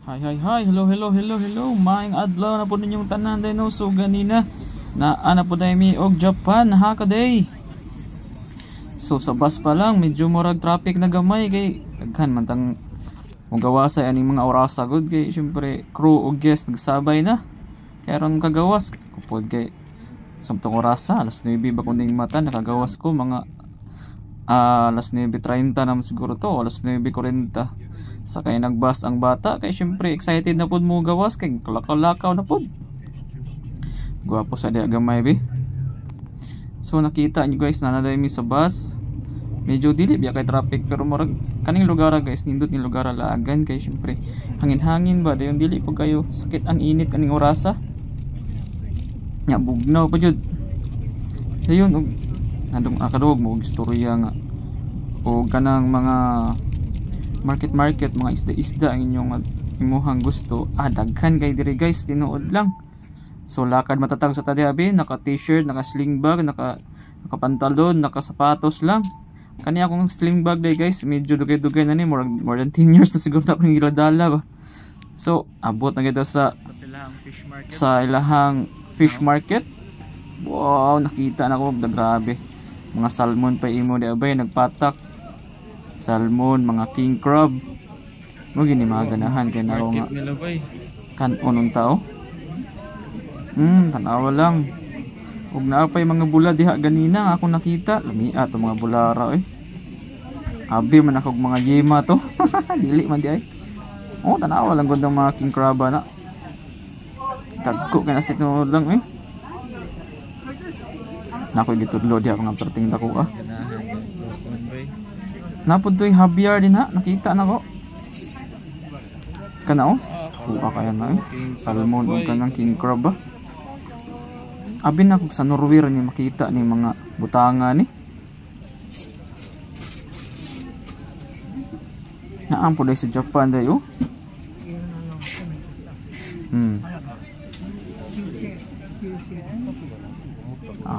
Hi, hello. Maayong adlaw na po ninyong tanan din no. So ganina na ana po dai mi og Japan ha kaday. So sa bus pa lang medyo murag traffic na gamay kay daghan man tang gawasay aning mga orasa good kay syempre crew og guest nagsabay na. Kaya ron kagawas kupod kay samtong orasa alas 9 ba kuning mata nakagawas ko mga alas 9:30 naman siguro to, alas 9:40. Sakay nagbus ang bata kay syempre excited na pud mo gawas kay kalakaw na pud. Gwapo sa dia gamay be. So nakita niyo guys na naday mi sa bus. Medyo dili biya kay traffic pero murag kaning lugar guys nindot ni lugar laagan kay syempre hangin-hangin ba dayon dili pud kayo sakit ang init kaning orasa. Nya bugnaw pa jud. Dayon og andong akadog mo og istorya nga o kanang mga market mga isda ang inyong imuhang gusto daghan kay diri guys tinuod lang. So lakad matatag sa tadiabi naka t-shirt, naka sling bag, naka pantalon, naka sapatos lang. Kani akong sling bag day guys medyo dugay-dugay na ni more than 10 years na siguro na akong giladala ba. So abot na gid sa ilahang fish market. Wow, nakita na ko grabe mga salmon pa imo di abay nagpatak. Salmon, mga king crab. Mo gini mga ganahan kay naro nga. Kanon tao. Tanawa lang. Ug naapay mga bula diha ganina nga akong nakita. Lamia to mga bulara Abi man ako mga yema to. Dili man di ay. Tanawa lang gud mga king crab na. Dagko kay nasit no lang Nako gitudlo diha mga perting dako Napod to'y habyar din ha, nakita na ko. Kana kuha kaya na salmon o kanang king crab ba. Abi na kung sa Norway ni makita ni mga butanga ni. Naan po dahil sa Japan dahil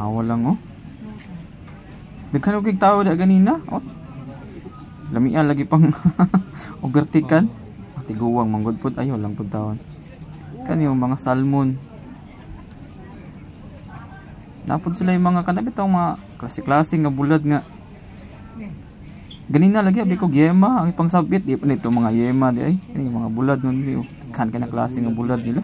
walang Daghan og tao da ganina Lamian lagi pang o vertical. Tiguwang manggod pud ayo lang pud tawon. Kani yung mga salmon. Napod sila yung mga kanabitaw mga klase-klase nga bulad nga. Ganina lagi abi ko yema ang ipangsabit di pa nito mga yema di ay. Kani mga bulad nun di kan kana klase nga bulad nila.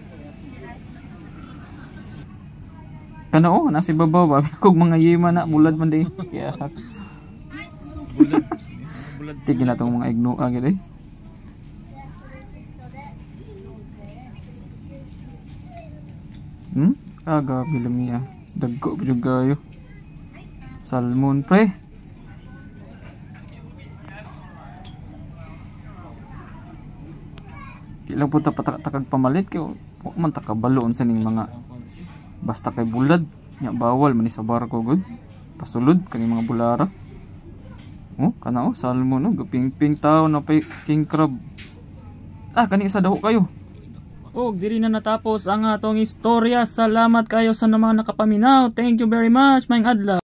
Kana nasa babaw ba kog mga yema na bulad man di. Yeah. Bulad tigil na itong mga igno agad Agabi lang niya. Dagko pa yung gayo. Salmon pre. Ilang po takag pamalit kayo. Huwag man takabaloon sa ning mga basta kay bulad. Nya bawal man sa barko good. Pasulod kaning mga bulara. Kana salmon gaping-ping tao na pay king crab. Kani isa daw kayo. Diri na natapos ang atong istorya. Salamat kayo sa mga nakapaminaw. Thank you very much, maayong adlaw.